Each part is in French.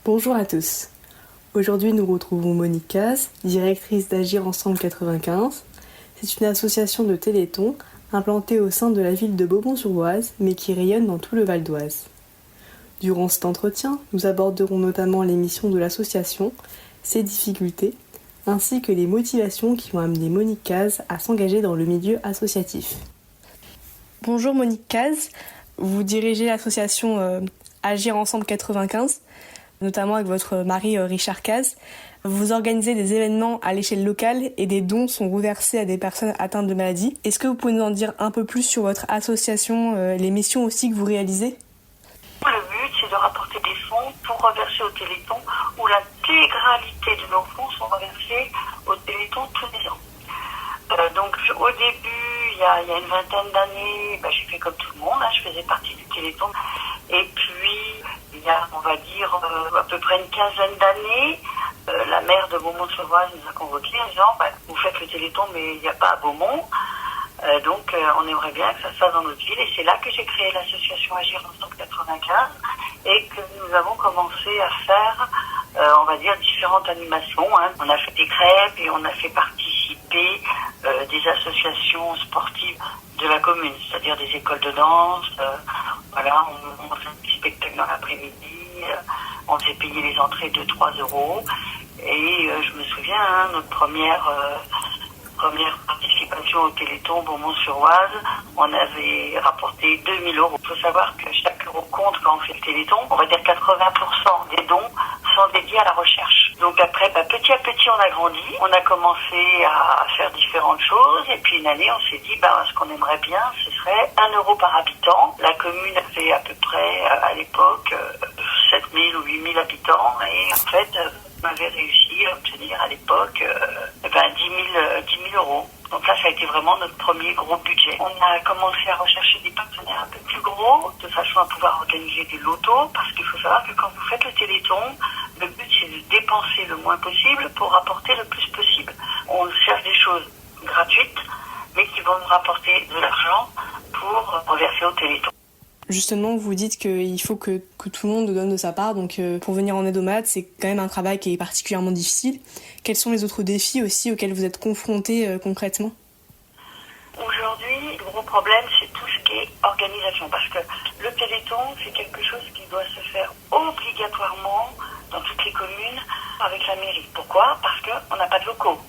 Bonjour à tous. Aujourd'hui, nous retrouvons Monique Caz, directrice d'Agir Ensemble 95. C'est une association de Téléthon implantée au sein de la ville de Beaumont-sur-Oise, mais qui rayonne dans tout le Val d'Oise. Durant cet entretien, nous aborderons notamment les missions de l'association, ses difficultés, ainsi que les motivations qui ont amené Monique Caz à s'engager dans le milieu associatif. Bonjour Monique Caz, vous dirigez l'association Agir Ensemble 95, notamment avec votre mari Richard Caz. Vous organisez des événements à l'échelle locale et des dons sont reversés à des personnes atteintes de maladies. Est-ce que vous pouvez nous en dire un peu plus sur votre association, les missions aussi que vous réalisez ? Le but, c'est de rapporter des fonds pour reverser au Téléthon, où l'intégralité de nos fonds sont reversés au Téléthon tous les ans. Donc au début, il y a une vingtaine d'années, j'ai fait comme tout le monde, je faisais partie du Téléthon. Et puis, il y a, on va dire, à peu près une quinzaine d'années, la maire de Beaumont-sur-Oise nous a convoqués en disant vous faites le Téléthon, mais il n'y a pas à Beaumont. Donc on aimerait bien que ça se fasse dans notre ville. Et c'est là que j'ai créé l'association Agir Ensemble 95 et que nous avons commencé à faire, on va dire, différentes animations. On a fait des crêpes et on a fait participer des associations sportives de la commune, c'est-à-dire des écoles de danse. On faisait des spectacles dans l'après-midi, on faisait payer les entrées de 3 euros. Et je me souviens, notre première participation au Téléthon Beaumont-sur-Oise, on avait rapporté 2 000 euros. Il faut savoir que chaque euro compte quand on fait le Téléthon. On va dire 80% des dons sont dédiés à la recherche. Donc après, petit à petit, on a grandi. On a commencé à faire différentes choses. Et puis une année, on s'est dit, ce qu'on aimerait bien, ce serait 1 euro par habitant. La commune avait à peu près, à l'époque, 7 000 ou 8 000 habitants. Et en fait, on avait réussi à obtenir à l'époque 10 000 euros. Donc là, ça a été vraiment notre premier gros budget. On a commencé à rechercher des partenaires un peu plus gros, de façon à pouvoir organiser des lotos, parce qu'il faut savoir que quand vous faites le Téléthon, le but c'est de dépenser le moins possible pour rapporter le plus possible. On cherche des choses gratuites, mais qui vont nous rapporter de l'argent pour reverser au Téléthon. Justement, vous dites qu'il faut que tout le monde donne de sa part, donc pour venir en aide aux malades, c'est quand même un travail qui est particulièrement difficile. Quels sont les autres défis aussi auxquels vous êtes confrontés concrètement ? Aujourd'hui, le gros problème, c'est tout ce qui est organisation, parce que le Téléthon, c'est quelque chose qui doit se faire obligatoirement dans toutes les communes avec la mairie. Pourquoi ? Parce qu'on n'a pas de locaux.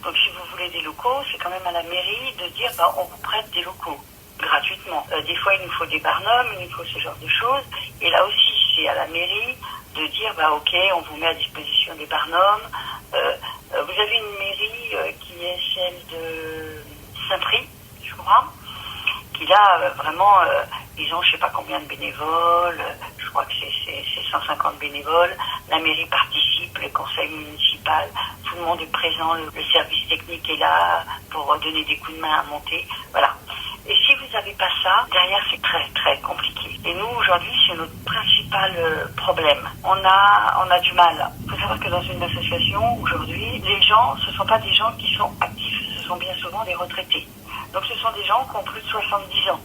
Donc si vous voulez des locaux, c'est quand même à la mairie de dire on vous prête des locaux gratuitement. Des fois, il nous faut des barnums, il nous faut ce genre de choses. Et là aussi, c'est à la mairie de dire, ok, on vous met à disposition des barnums. Vous avez une mairie qui est celle de Saint-Prix, je crois, qui là, vraiment, ils ont je sais pas combien de bénévoles, je crois que c'est 150 bénévoles. La mairie participe, le conseil municipal, tout le monde est présent, le service technique est là pour donner des coups de main à monter. Voilà. Et si vous n'avez pas ça, derrière c'est très très compliqué. Et nous aujourd'hui c'est notre principal problème. On a du mal. Il faut savoir que dans une association aujourd'hui, les gens, ce ne sont pas des gens qui sont actifs, ce sont bien souvent des retraités. Donc ce sont des gens qui ont plus de 70 ans.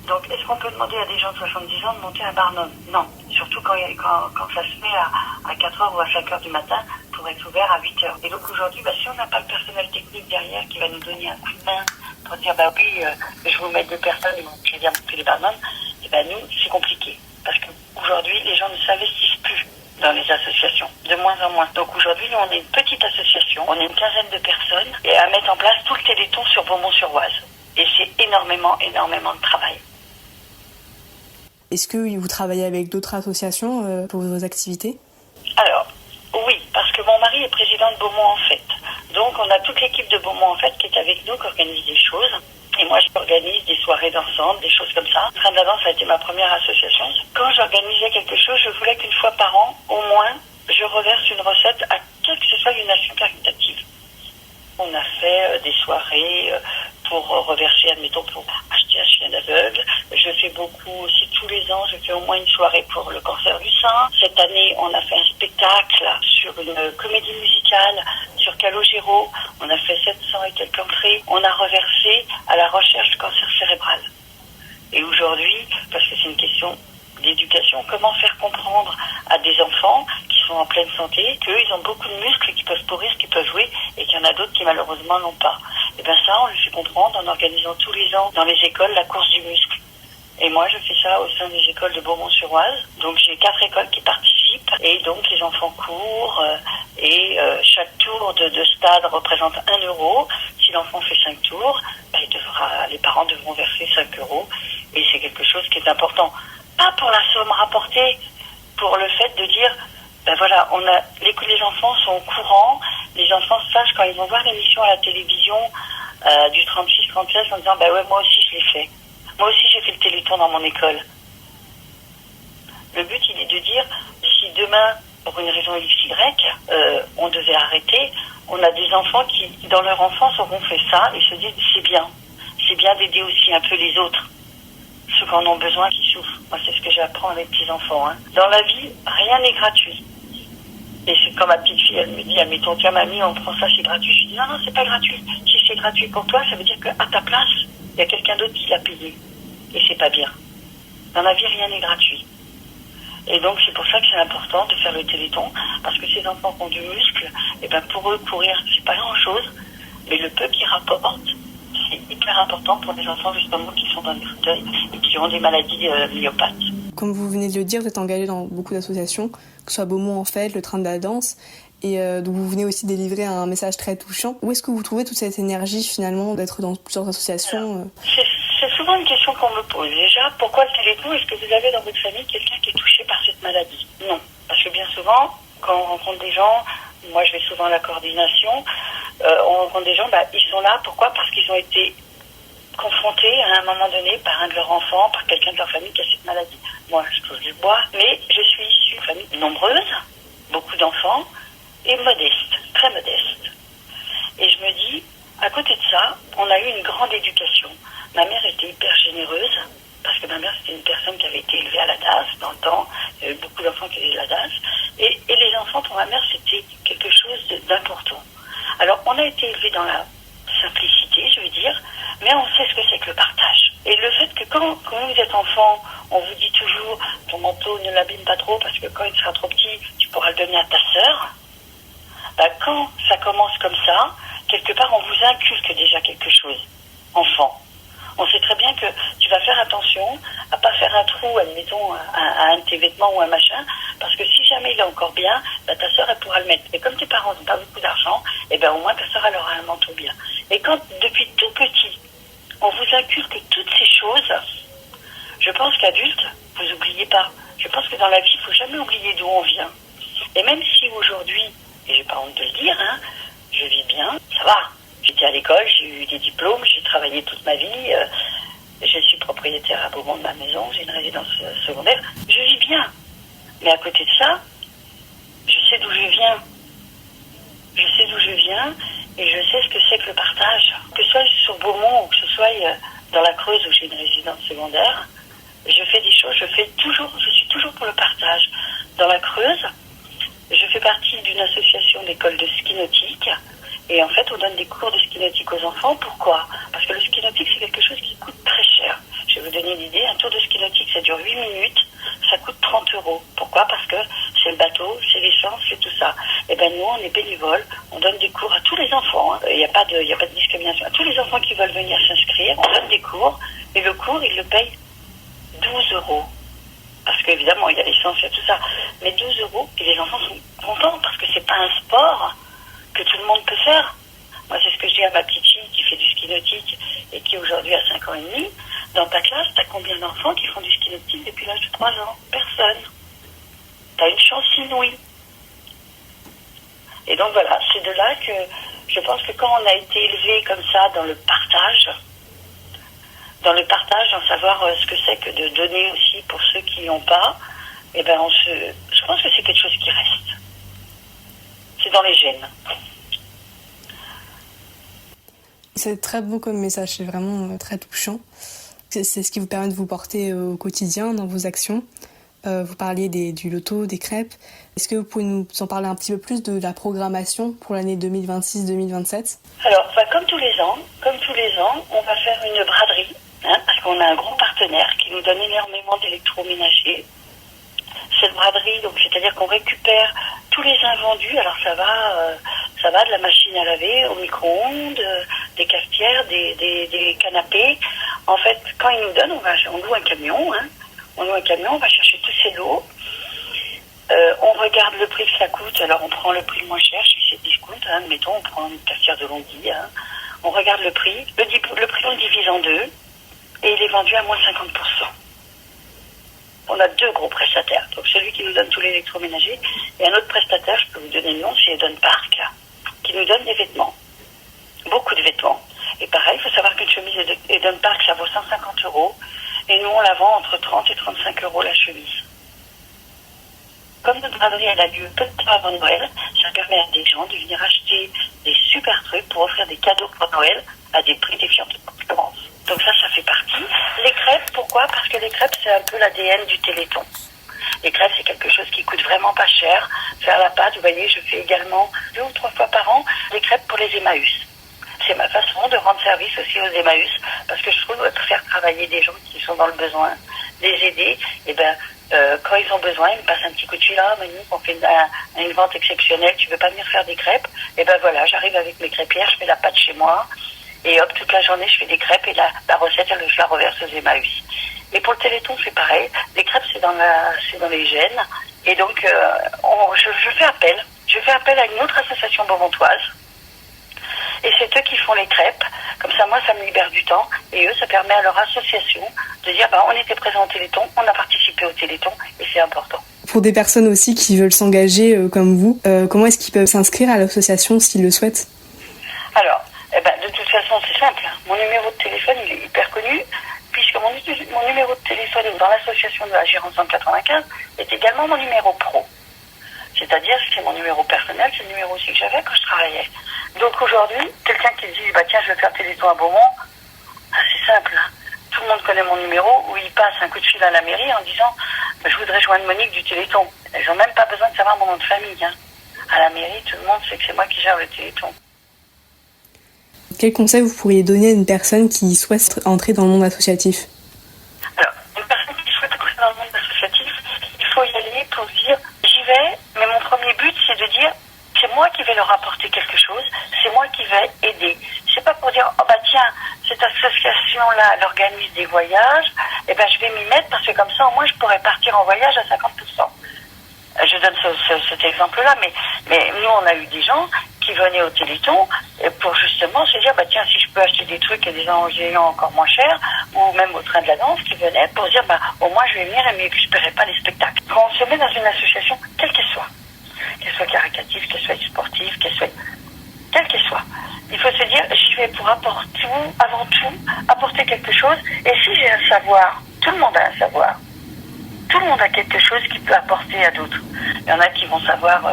Donc est-ce qu'on peut demander à des gens de 70 ans de monter un barnum ? Non. Surtout quand ça se fait à 4h ou à 5h du matin pour être ouvert à 8h. Et donc aujourd'hui, si on n'a pas le personnel technique derrière qui va nous donner un coup de main pour dire oui, je vous mets 2 personnes et je viens monter les barnums, nous, c'est compliqué. Parce qu'aujourd'hui, les gens ne s'investissent plus dans les associations, de moins en moins. Donc aujourd'hui, nous, on est une petite association, on est une quinzaine de personnes, et à mettre en place tout le Téléthon sur Beaumont-sur-Oise. Et c'est énormément de travail. Est-ce que vous travaillez avec d'autres associations pour vos activités ? Alors, oui, parce que mon mari est président de Beaumont en Fête. Donc on a toute l'équipe de Beaumont en Fête qui est avec nous, qui organise des choses. Et moi, j'organise des soirées d'ensemble, des choses comme ça. Train d'avance a été ma première association. Quand j'organisais quelque chose, je voulais qu'une fois par an, au moins, je reverse une recette à quelle que ce soit une action caritative. On a fait des soirées pour reverser, admettons, pour acheter un chien d'aveugle. Je fais beaucoup aussi tous les ans, je fais au moins une soirée pour le cancer du sein. Cette année, on a fait un spectacle sur une comédie musicale sur Calogero. On a fait 700 et quelques entrées. On a reversé à la recherche du cancer cérébral. Et aujourd'hui, parce que c'est une question d'éducation, comment faire comprendre à des enfants qui sont en pleine santé qu'ils ont beaucoup de muscles, qui peuvent courir, qui peuvent jouer, et qu'il y en a d'autres qui malheureusement n'ont pas. Et bien ça, on le fait comprendre en organisant tous les ans dans les écoles la course du muscle. Et moi, je fais ça au sein des écoles de Beaumont-sur-Oise. Donc, j'ai 4 écoles qui participent. Et donc, les enfants courent. Et chaque tour de stade représente 1 euro. Si l'enfant fait 5 tours, les parents devront verser 5 euros. Et c'est quelque chose qui est important. Pas pour la somme rapportée, pour le fait de dire, voilà, les enfants sont au courant. Les enfants sachent quand ils vont voir l'émission à la télévision du 36-36 en disant, ouais, moi aussi je l'ai fait. Moi aussi, j'ai fait le téléthon dans mon école. Le but, il est de dire, si demain, pour une raison XY, on devait arrêter, on a des enfants qui, dans leur enfance, auront fait ça et se disent, c'est bien. C'est bien d'aider aussi un peu les autres. Ceux qui en ont besoin, qui souffrent. Moi, c'est ce que j'apprends à mes petits-enfants. Hein. Dans la vie, rien n'est gratuit. Et c'est quand ma petite fille, elle me dit, admettons, tiens, mamie, on prend ça, c'est gratuit. Je dis, non, c'est pas gratuit. Si c'est gratuit pour toi, ça veut dire qu'à ta place, il y a quelqu'un d'autre qui l'a payé. Et c'est pas bien. Dans la vie, rien n'est gratuit. Et donc, c'est pour ça que c'est important de faire le téléthon, parce que ces enfants qui ont du muscle, pour eux, courir, c'est pas grand-chose, mais le peu qu'ils rapportent, c'est hyper important pour des enfants, justement, qui sont dans des fauteuils et qui ont des maladies myopathes. Comme vous venez de le dire, vous êtes engagé dans beaucoup d'associations, que ce soit Beaumont en Fête, le Train de la Danse, et donc vous venez aussi délivrer un message très touchant. Où est-ce que vous trouvez toute cette énergie, finalement, d'être dans plusieurs associations? C'est souvent une question qu'on me pose. Déjà, pourquoi le téléthon? Est-ce que vous avez dans votre famille quelqu'un qui est touché par cette maladie? Non. Parce que bien souvent, quand on rencontre des gens, moi je vais souvent à la coordination, on rencontre des gens, ils sont là. Pourquoi? Parce qu'ils ont été confrontés à un moment donné par un de leurs enfants, par quelqu'un de leur famille qui a cette maladie. Moi, je touche du bois, mais je suis issue d'une famille nombreuse, beaucoup d'enfants, et modeste, très modeste. Et je me dis, à côté de ça, on a eu une grande éducation. Ma mère était hyper généreuse, parce que ma mère, c'était une personne qui avait été élevée à la DAS dans le temps. Il y avait beaucoup d'enfants qui étaient à la DAS. Et les enfants, pour ma mère, c'était quelque chose d'important. Alors, on a été élevés dans la simplicité, je veux dire, mais on sait ce que c'est que le partage. Et le fait que quand vous êtes enfant, on vous dit toujours, ton manteau ne l'abîme pas trop, parce que quand il sera trop petit, tu pourras le donner à ta sœur. Quand ça commence comme ça, quelque part, on vous inculque déjà quelque chose, enfant. On sait très bien que tu vas faire attention à pas faire un trou, admettons, à un de tes vêtements ou un machin, parce que si jamais il est encore bien, ta sœur, elle pourra le mettre. Et comme tes parents n'ont pas beaucoup d'argent, au moins ta sœur, elle aura un manteau bien. Et quand, depuis tout petit, on vous inculque toutes ces choses, je pense qu'adulte, vous n'oubliez pas. Je pense que dans la vie, il ne faut jamais oublier d'où on vient. Et même si aujourd'hui, et j'ai pas honte de le dire, je vis bien, ça va. J'étais à l'école, j'ai eu des diplômes, j'ai travaillé toute ma vie, je suis propriétaire à Beaumont de ma maison, j'ai une résidence secondaire, je vis bien. Mais à côté de ça, je sais d'où je viens. Je sais d'où je viens et je sais ce que c'est que le partage. Que ce soit sur Beaumont ou que ce soit dans la Creuse où j'ai une résidence secondaire, je fais des choses, je suis toujours pour le partage. Dans la Creuse, je fais partie d'une association d'écoles de ski nautique. Et en fait, on donne des cours de ski nautique aux enfants. Pourquoi? Parce que le ski nautique, c'est quelque chose qui coûte très cher. Je vais vous donner une idée. Un tour de ski nautique, ça dure 8 minutes. Ça coûte 30 euros. Pourquoi? Parce que c'est le bateau, c'est l'essence, c'est tout ça. Et nous, on est bénévoles. On donne des cours à tous les enfants. Il n'y a pas de discrimination. À tous les enfants qui veulent venir s'inscrire, on donne des cours. Et le cours, ils le payent 12 euros. Parce qu'évidemment, il y a l'essence, il y a tout ça. Mais 12 euros, et les enfants sont contents parce que c'est pas un sport que tout le monde peut faire. Moi, c'est ce que je dis à ma petite fille qui fait du ski nautique et qui aujourd'hui a 5 ans et demi. Dans ta classe, t'as combien d'enfants qui font du ski nautique depuis l'âge de 3 ans? Personne. T'as une chance inouïe. Et donc voilà, c'est de là que je pense que quand on a été élevé comme ça dans le partage, d'en savoir ce que c'est que de donner aussi pour ceux qui n'ont pas, je pense que c'est quelque chose qui reste. C'est dans les gènes. C'est très beau comme message, c'est vraiment très touchant. C'est ce qui vous permet de vous porter au quotidien dans vos actions. Vous parliez du loto, des crêpes. Est-ce que vous pouvez nous en parler un petit peu plus de la programmation pour l'année 2026-2027? Alors, comme tous les ans, on va faire une braderie, parce qu'on a un gros partenaire qui nous donne énormément d'électroménager. cette braderie, donc c'est-à-dire qu'on récupère tous les invendus. Alors ça va de la machine à laver au micro-ondes, des cafetières, des canapés. En fait, quand ils nous donnent, on loue un camion, hein. On loue un camion, on va chercher tous ces lots. On regarde le prix que ça coûte. Alors on prend le prix le moins cher chez ces discounts, hein. Mettons, on prend une cafetière de Longhi, hein. On regarde le prix. Le prix, on le divise en deux et il est vendu à moins 50%. On a deux gros prestataires. Donc celui qui nous donne tout l'électroménager et un autre prestataire, je peux vous donner le nom, c'est Eden Park, qui nous donne des vêtements. Beaucoup de vêtements. Et pareil, il faut savoir qu'une chemise Eden Park, ça vaut 150 €. Et nous, on la vend entre 30 et 35 € la chemise. Comme notre braderie, elle a lieu peu de temps avant Noël, ça permet à des gens de venir acheter des super trucs pour offrir des cadeaux pour Noël à des prix défiant toute concurrence. Donc ça fait partie. Les crêpes, pourquoi? Parce que les crêpes, c'est un peu l'ADN du Téléthon. Les crêpes, c'est quelque chose qui coûte vraiment pas cher. Faire la pâte, vous voyez, je fais également 2 ou 3 fois par an des crêpes pour les Emmaüs. C'est ma façon de rendre service aussi aux Emmaüs, parce que je trouve que faire travailler des gens qui sont dans le besoin, les aider, et quand ils ont besoin, ils me passent un petit coup de fil. Ah, Monique, on fait une vente exceptionnelle, tu veux pas venir faire des crêpes? Et voilà, j'arrive avec mes crêpières, je fais la pâte chez moi, et hop, toute la journée, je fais des crêpes, et la recette, je la reverse aux Emmaüs. Et pour le Téléthon, c'est pareil. Les crêpes, c'est dans les gènes. Et donc, je fais appel. Je fais appel à une autre association beaumontoise. Et c'est eux qui font les crêpes. Comme ça, moi, ça me libère du temps. Et eux, ça permet à leur association de dire, on était présents au Téléthon, on a participé au Téléthon, et c'est important. Pour des personnes aussi qui veulent s'engager comme vous, comment est-ce qu'ils peuvent s'inscrire à l'association s'ils le souhaitent? Alors, de toute façon, c'est simple. Mon numéro de téléphone, il est hyper connu, puisque mon numéro de téléphone dans l'association de Agir Ensemble 95 est également mon numéro pro. C'est-à-dire, c'est mon numéro personnel, c'est le numéro aussi que j'avais quand je travaillais. Donc aujourd'hui, quelqu'un qui dit, tiens, je vais faire Téléthon à Beaumont, c'est simple, hein. Tout le monde connaît mon numéro, où il passe un coup de fil à la mairie en disant, je voudrais joindre Monique du Téléthon. Ils n'ont même pas besoin de savoir mon nom de famille, hein. À la mairie, tout le monde sait que c'est moi qui gère le Téléthon. Quel conseil vous pourriez donner à une personne qui souhaite entrer dans le monde associatif? Alors, une personne qui souhaite entrer dans le monde associatif, il faut y aller pour dire, j'y vais, mais mon premier but, c'est de dire, c'est moi qui vais leur apporter quelque chose, c'est moi qui vais aider. C'est pas pour dire, tiens, cette association-là, elle organise des voyages, je vais m'y mettre parce que comme ça, au moins, je pourrais partir en voyage à 50%. Je donne cet exemple-là, mais nous, on a eu des gens qui venaient au Téléthon pour justement se dire, tiens, si je peux acheter des trucs et des géants encore moins chers, ou même au train de la danse, qui venaient pour dire, au moins, je vais venir et mais je ne paierai pas les spectacles. Quand on se met dans une association, quelle qu'elle soit caritative, qu'elle soit sportive, quelle qu'elle soit, il faut se dire, j'y vais pour avant tout, apporter quelque chose, et si j'ai un savoir, tout le monde a un savoir. Tout le monde a quelque chose qu'il peut apporter à d'autres. Il y en a qui vont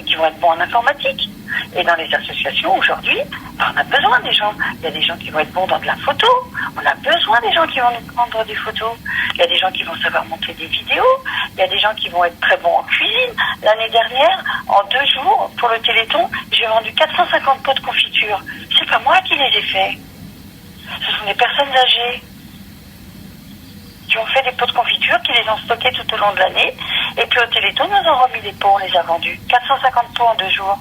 qui vont être bons en informatique. Et dans les associations, aujourd'hui, on a besoin des gens. Il y a des gens qui vont être bons dans de la photo. On a besoin des gens qui vont nous prendre des photos. Il y a des gens qui vont savoir monter des vidéos. Il y a des gens qui vont être très bons en cuisine. L'année dernière, en 2 jours, pour le Téléthon, j'ai vendu 450 pots de confiture. C'est pas moi qui les ai faits. Ce sont des personnes âgées qui ont fait des pots de confiture, qui les ont stockés tout au long de l'année. Et puis au Téléthon, nous avons remis des pots, on les a vendus. 450 pots en 2 jours.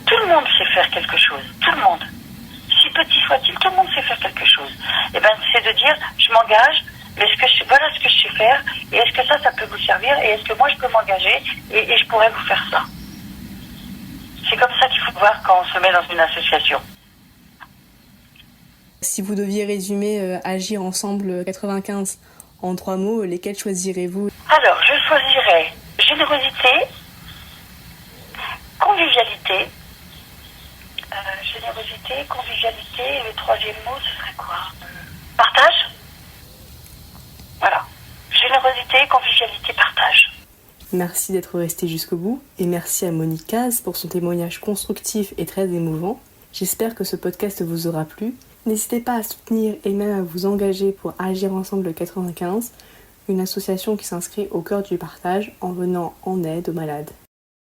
Tout le monde sait faire quelque chose. Tout le monde. Si petit soit-il, tout le monde sait faire quelque chose. C'est de dire, je m'engage, mais voilà ce que je sais faire, et est-ce que ça peut vous servir, et est-ce que moi je peux m'engager, et je pourrais vous faire ça. C'est comme ça qu'il faut voir quand on se met dans une association. Si vous deviez résumer Agir Ensemble 95 en 3 mots, lesquels choisirez-vous? Alors, je choisirais générosité, convivialité, et le 3e mot, ce serait quoi? Partage. Voilà. Générosité, convivialité, partage. Merci d'être resté jusqu'au bout, et merci à Monique Caz pour son témoignage constructif et très émouvant. J'espère que ce podcast vous aura plu. N'hésitez pas à soutenir et même à vous engager pour Agir Ensemble 95, une association qui s'inscrit au cœur du partage en venant en aide aux malades.